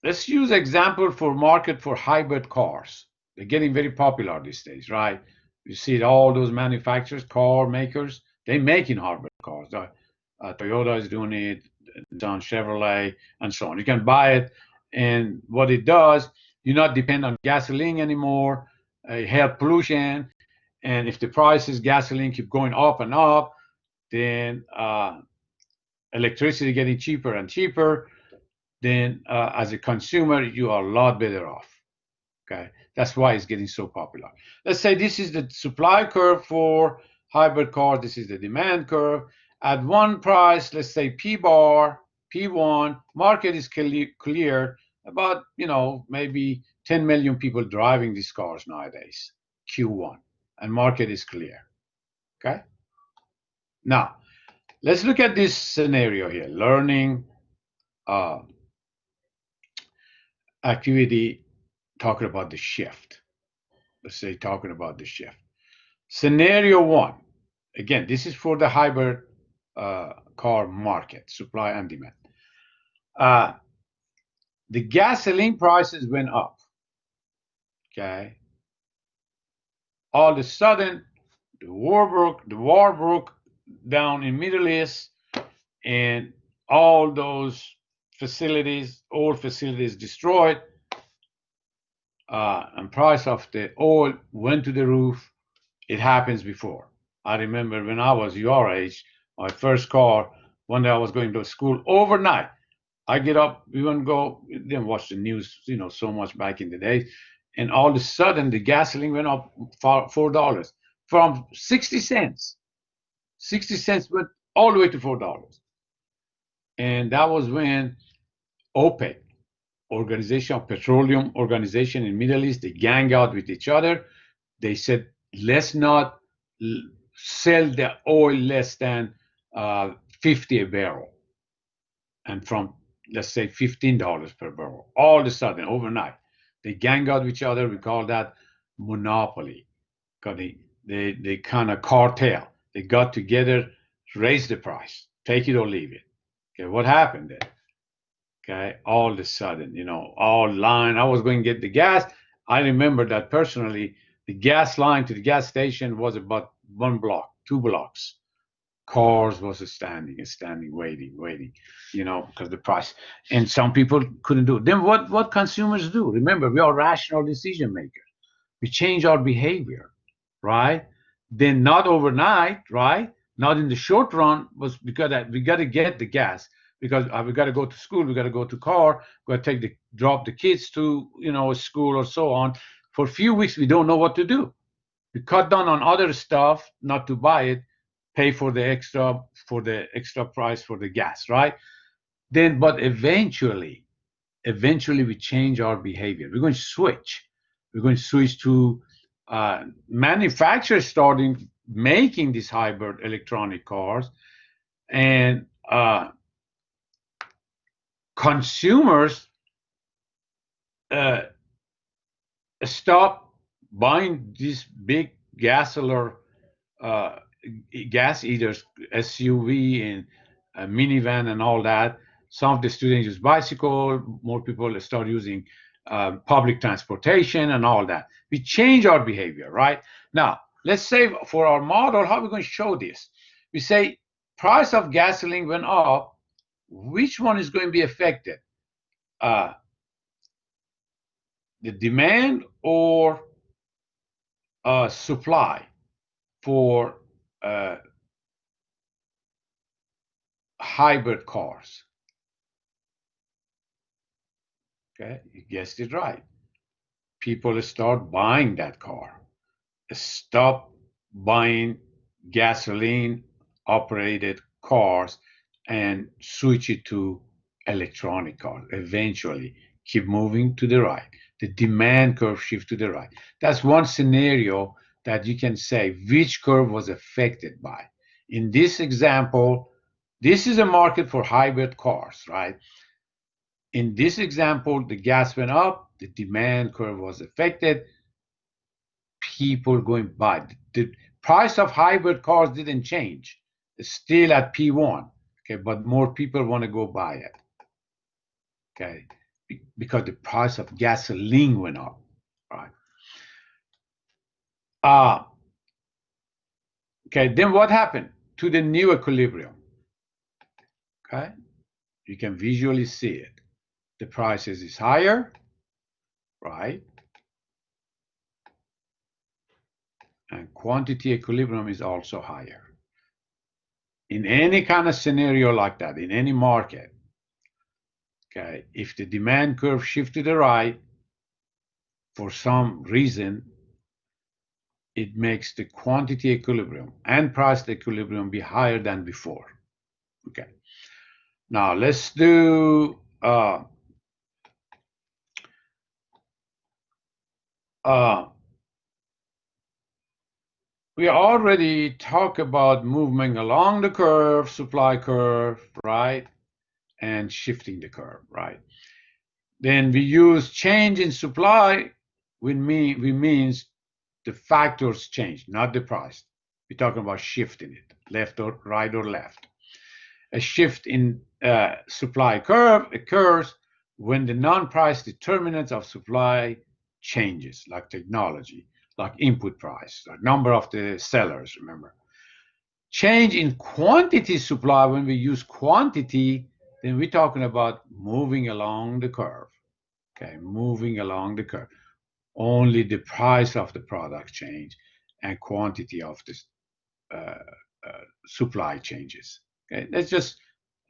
let's use example for market for hybrid cars. They're getting very popular these days, right? You see all those manufacturers, car makers, They making hybrid cars. Toyota is doing it, Nissan, Chevrolet, and so on. You can buy it, and what it does, you're not depend on gasoline anymore. Help pollution, and if the prices gasoline keep going up and up, then electricity getting cheaper and cheaper. Then as a consumer, you are a lot better off. Okay, that's why it's getting so popular. Let's say this is the supply curve for hybrid cars. This is the demand curve. At one price, let's say P bar, P1, market is clear. About maybe 10 million people driving these cars nowadays. Q1, and market is clear. Okay. Now let's look at this scenario here. Learning uh, activity talking about the shift. Let's say talking about the shift. Scenario one, again, this is for the hybrid car market, supply and demand. Uh, the gasoline prices went up. Okay. All of a sudden, the war broke down in Middle East, and all those facilities, old facilities destroyed, and price of the oil went to the roof. It happens before. I remember when I was your age, my first car, one day I was going to school overnight. I get up, we wouldn't go, didn't watch the news, so much back in the day. And all of a sudden, the gasoline went up $4 from 60 cents. 60 cents went all the way to $4. And that was when OPEC, Organization of Petroleum Organization in Middle East, they gang out with each other. They said, let's not sell the oil less than 50 a barrel. And from, let's say, $15 per barrel, all of a sudden, overnight, they gang out with each other. We call that monopoly. Because they kind of cartel. They got together, raise the price, take it or leave it. Okay, what happened then? Okay, all of a sudden, all line. I was going to get the gas. I remember that personally. The gas line to the gas station was about 1 block, 2 blocks. Cars was standing, waiting, because the price. And some people couldn't do it. Then what consumers do? Remember, we are rational decision makers. We change our behavior, right? Then not overnight, right? Not in the short run, was because we got to get the gas because we got to go to school, we got to go to car, we got to drop the kids to school or so on. For a few weeks, we don't know what to do. We cut down on other stuff, not to buy it, pay for the extra price for the gas, right? Then, but eventually we change our behavior. We're going to switch. We're going to switch to manufacturers starting making these hybrid electronic cars, and consumers stop buying these big gas eaters, SUV and minivan and all that. Some of the students use bicycle. More people start using public transportation and all that. We change our behavior, right? Now, let's say for our model, how are we going to show this? We say price of gasoline went up. Which one is going to be affected? The demand or supply for hybrid cars? Okay, you guessed it right. People start buying that car. Stop buying gasoline operated cars and switch it to electronic cars. Eventually, keep moving to the right. The demand curve shift to the right. That's one scenario that you can say which curve was affected by. In this example, this is a market for hybrid cars, right? In this example, the gas went up, the demand curve was affected, people going by. The price of hybrid cars didn't change. It's still at P1, okay, but more people want to go buy it, okay, because the price of gasoline went up, right? Okay, then what happened? to the new equilibrium. Okay, you can visually see it. The prices is higher, right? And quantity equilibrium is also higher. In any kind of scenario like that, in any market, okay, if the demand curve shifts to the right for some reason, it makes the quantity equilibrium and price equilibrium be higher than before. Okay. Now let's do we already talked about moving along the curve, supply curve, right? And shifting the curve, right? Then we use change in supply, we means the factors change, not the price. We're talking about shifting it, left or right or left. A shift in supply curve occurs when the non-price determinants of supply changes, like technology, like input price, like number of the sellers, remember. Change in quantity supply, when we use quantity, then we're talking about moving along the curve. Okay, moving along the curve. Only the price of the product change and quantity of the supply changes. Okay, let's just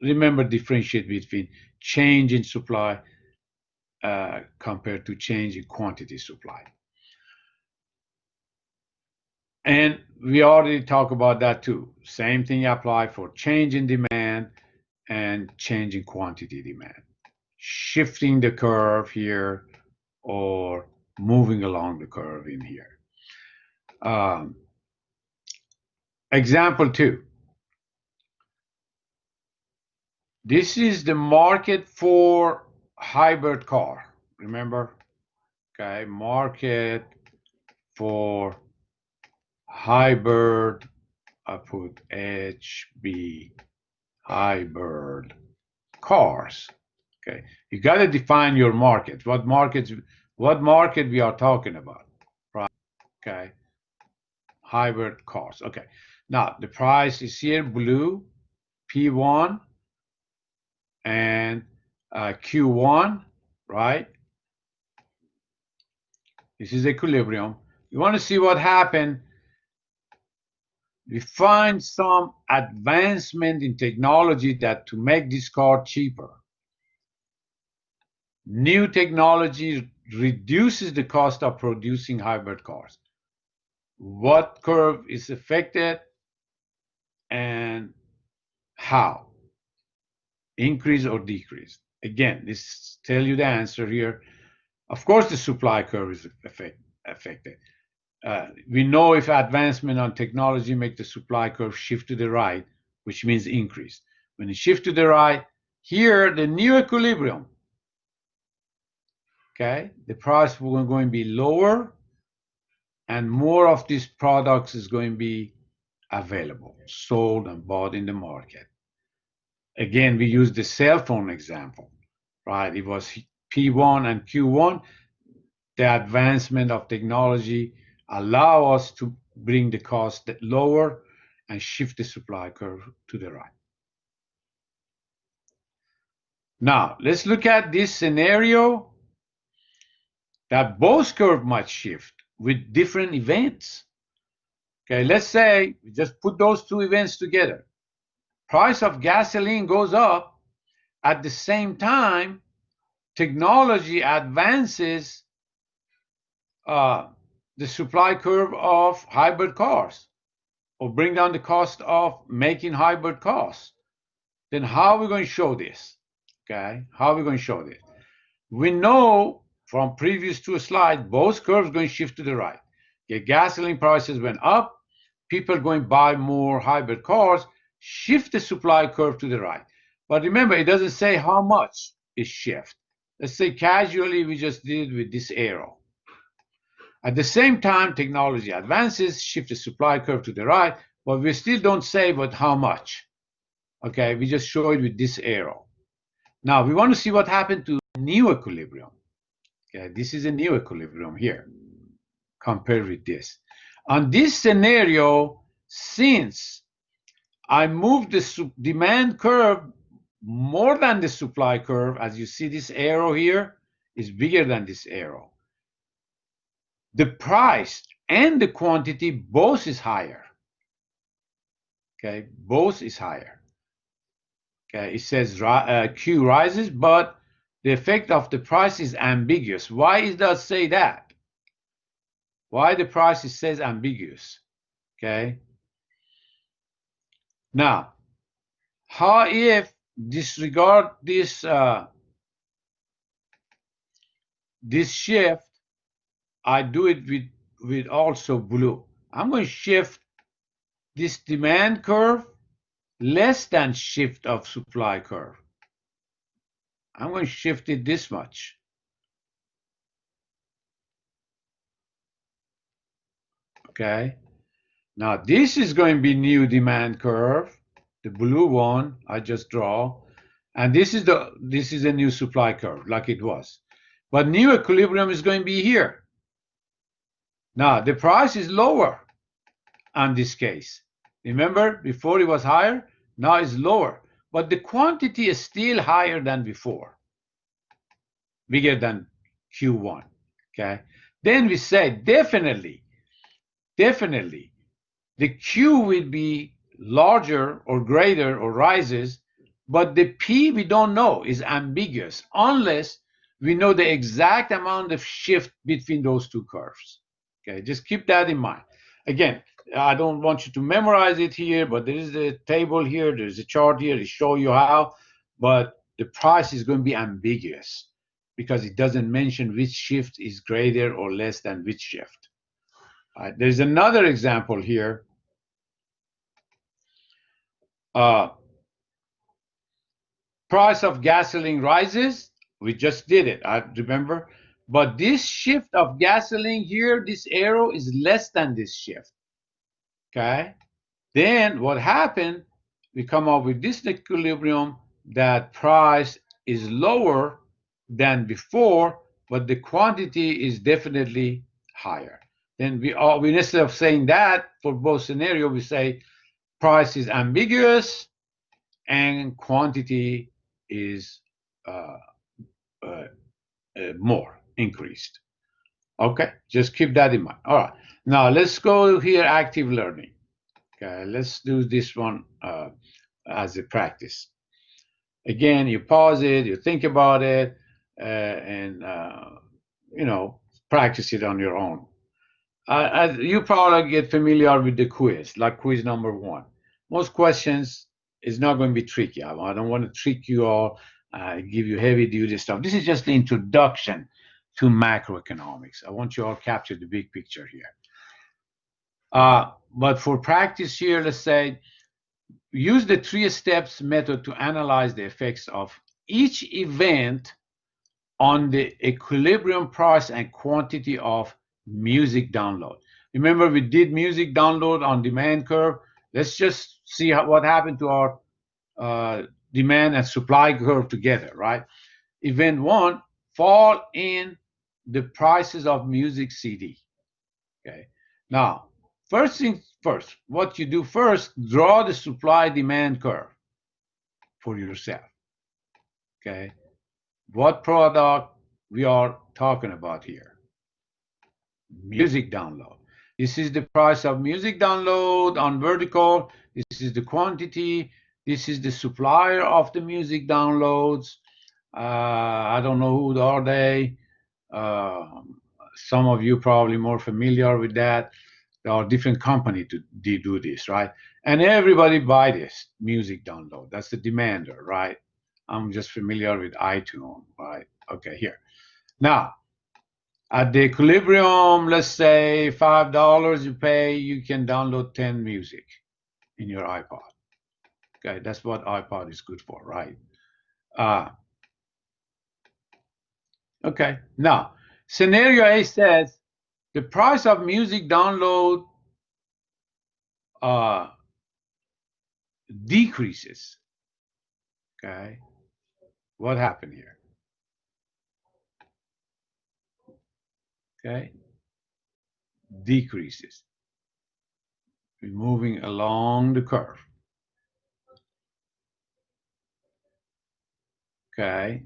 remember differentiate between change in supply compared to change in quantity supply. And we already talked about that too. Same thing apply for change in demand and change in quantity demand. Shifting the curve here or moving along the curve in here. Example 2. This is the market for hybrid car. Remember? Okay, market for hybrid, I put HB, hybrid cars. Okay, you got to define your market. What market we are talking about, right? Okay, hybrid cars. Okay, now the price is here, blue, P1 and Q1, right? This is equilibrium. You want to see what happened. We find some advancement in technology that to make this car cheaper. New technology reduces the cost of producing hybrid cars. What curve is affected and how? Increase or decrease? Again, this tell you the answer here. Of course, the supply curve is affected. We know if advancement on technology make the supply curve shift to the right, which means increase. When it shifts to the right, here the new equilibrium, okay, the price is going to be lower and more of these products is going to be available, sold and bought in the market. Again, we use the cell phone example, right? It was P1 and Q1. The advancement of technology allow us to bring the cost lower and shift the supply curve to the right. Now, let's look at this scenario that both curves might shift with different events. Okay, let's say we just put those two events together. Price of gasoline goes up. At the same time, technology advances the supply curve of hybrid cars or bring down the cost of making hybrid cars. Then how are we going to show this? Okay, how are we going to show this? We know from previous two slides, both curves going to shift to the right. The gasoline prices went up, people are going to buy more hybrid cars, shift the supply curve to the right. But remember, it doesn't say how much is shift. Let's say casually we just did it with this arrow. At the same time, technology advances, shift the supply curve to the right, but we still don't say but how much. Okay, we just show it with this arrow. Now we want to see what happened to new equilibrium. Okay, this is a new equilibrium here, compared with this. On this scenario, since I move the demand curve more than the supply curve. As you see, this arrow here is bigger than this arrow. The price and the quantity both is higher. Okay, both is higher. Okay, it says Q rises, but the effect of the price is ambiguous. Why it does say that? Why the price it says ambiguous? Okay. Now, how if disregard this shift? I do it with also blue. I'm going to shift this demand curve less than shift of supply curve. I'm going to shift it this much. Okay. Now this is going to be new demand curve, the blue one I just draw, and this is a new supply curve like it was. But new equilibrium is going to be here. Now the price is lower on this case. Remember, before it was higher, now it's lower, but the quantity is still higher than before, bigger than Q1. Okay. Then we say definitely the Q will be larger or greater or rises, but the P we don't know, is ambiguous unless we know the exact amount of shift between those two curves. Okay, just keep that in mind. Again, I don't want you to memorize it here, but there is a table here, there's a chart here to show you how, but the price is going to be ambiguous because it doesn't mention which shift is greater or less than which shift. There's another example here. Price of gasoline rises. We just did it, I remember. But this shift of gasoline here, this arrow is less than this shift. Okay. Then what happened? We come up with this equilibrium that price is lower than before, but the quantity is definitely higher. Then we instead of saying that for both scenarios, we say price is ambiguous and quantity is uh, uh, more increased. Okay, just keep that in mind. All right, now let's go here, active learning. Okay, let's do this one as a practice. Again, you pause it, you think about it, and you know, practice it on your own. You probably get familiar with the quiz, like quiz number one. Most questions is not going to be tricky. I don't want to trick you all, give you heavy duty stuff. This is just the introduction to macroeconomics. I want you all to capture the big picture here. But for practice here, let's say, use the 3 steps method to analyze the effects of each event on the equilibrium price and quantity of music download. Remember, we did music download on demand curve. Let's just see what happened to our demand and supply curve together, right? Event one, fall in the prices of music CD. Okay. Now, first things first, what you do first, draw the supply demand curve for yourself. Okay. What product we are talking about here? Music download. This is the price of music download on vertical. This is the quantity. This is the supplier of the music downloads. I don't know who are they. Uh, some of you probably more familiar with that. There are different companies to do this, right? And everybody buy this music download. That's the demander, right? I'm just familiar with iTunes, right? Okay, here. Now, at the equilibrium, let's say $5 you pay, you can download 10 music in your iPod. Okay, that's what iPod is good for, right? Uh, okay, now, scenario A says the price of music download uh, decreases. Okay, what happened here? Okay, decreases. We're moving along the curve. Okay.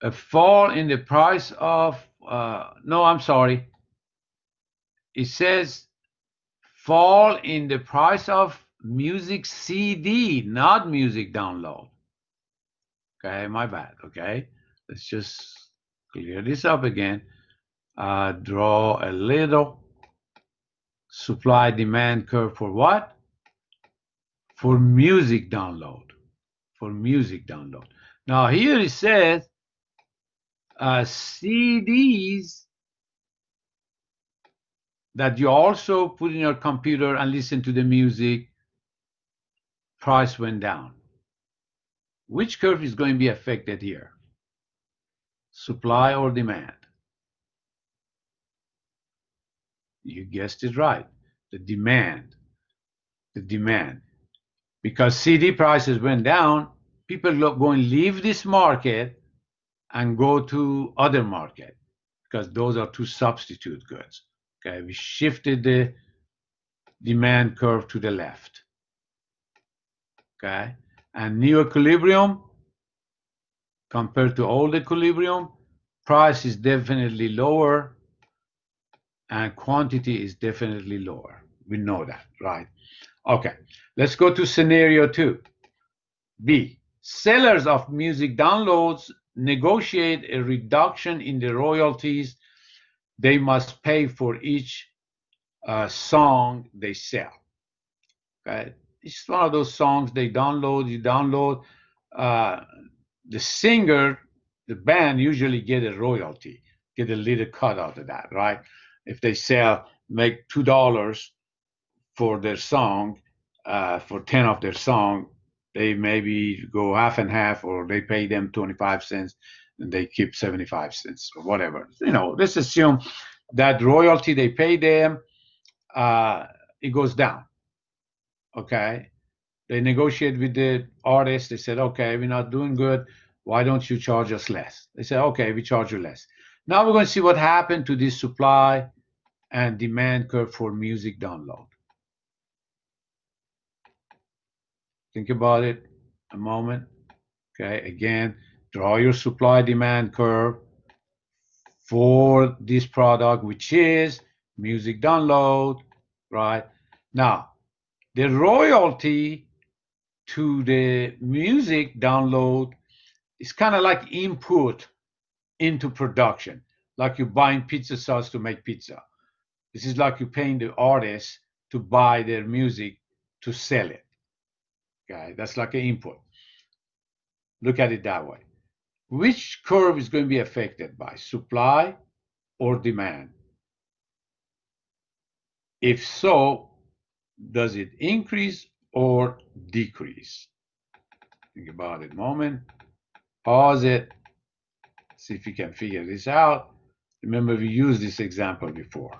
A fall in the price of, no, I'm sorry. It says fall in the price of music CD, not music download. Okay, my bad. Okay, let's just clear this up again. Draw a little supply demand curve for what? For music download. For music download. Now here it says CDs that you also put in your computer and listen to the music, price went down. Which curve is going to be affected here? Supply or demand? You guessed it right. The demand. The demand. Because CD prices went down, people are going to leave this market and go to other market because those are two substitute goods. Okay, we shifted the demand curve to the left. Okay, and new equilibrium compared to old equilibrium, price is definitely lower and quantity is definitely lower. We know that, right? Okay, let's go to scenario 2. B. Sellers of music downloads negotiate a reduction in the royalties they must pay for each song they sell. Okay, it's one of those songs they download. You download. Uh, the singer, the band usually get a royalty, get a little cut out of that, right? If they sell, make $2 for their song, for 10 of their song, they maybe go half and half, or they pay them 25 cents and they keep 75 cents or whatever. Let's assume that royalty they pay them, it goes down. Okay. They negotiate with the artist. They said, okay, we're not doing good. Why don't you charge us less? They said, okay, we charge you less. Now we're going to see what happened to this supply and demand curve for music download. Think about it a moment. Okay, again, draw your supply demand curve for this product, which is music download, right? Now, the royalty to the music download is kind of like input into production, like you're buying pizza sauce to make pizza. This is like you're paying the artist to buy their music to sell it. Okay, that's like an input. Look at it that way. Which curve is going to be affected by supply or demand? If so, does it increase or decrease? Think about it a moment. Pause it. See if you can figure this out. Remember, we used this example before.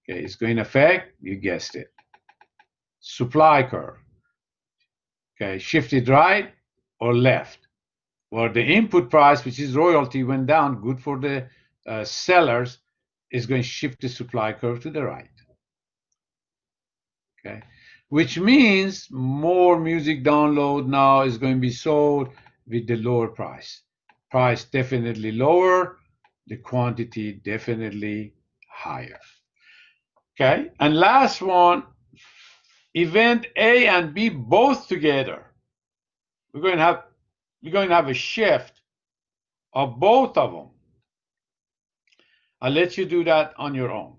Okay, it's going to affect, you guessed it, supply curve. Okay, shifted right or left. Well, the input price, which is royalty, went down, good for the sellers, is going to shift the supply curve to the right. Okay, which means more music download now is going to be sold with the lower price. Price definitely lower, the quantity definitely higher. Okay, and last one, event A and B both together. We're going to have a shift of both of them. I'll let you do that on your own.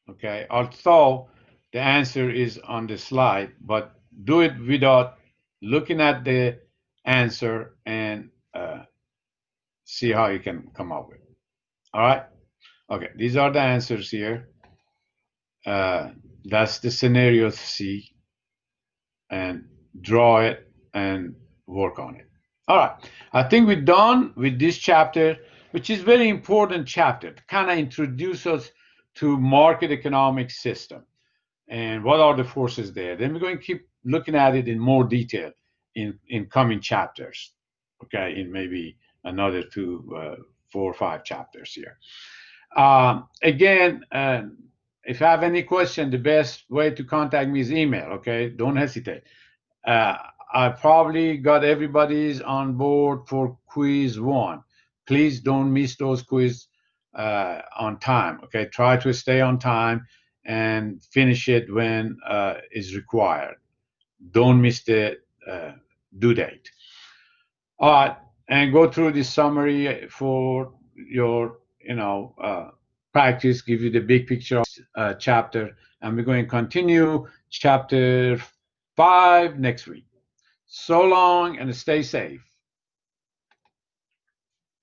Okay, although the answer is on the slide, but do it without looking at the answer and see how you can come up with. All right. Okay, these are the answers here. That's the scenario C, and draw it and work on it. All right, I think we're done with this chapter, which is very important chapter to kind of introduce us to market economic system and what are the forces there. Then we're going to keep looking at it in more detail in coming chapters, okay, in maybe another 2, 4, or 5 chapters here. Again, if you have any question, the best way to contact me is email. Okay, don't hesitate. Uh, I probably got everybody's on board for quiz one. Please don't miss those quiz on time. Okay, try to stay on time and finish it when is required. Don't miss the uh, due date. All right, and go through this summary for your, practice. Give you the big picture of chapter, and we're going to continue chapter 5 next week. So long and stay safe.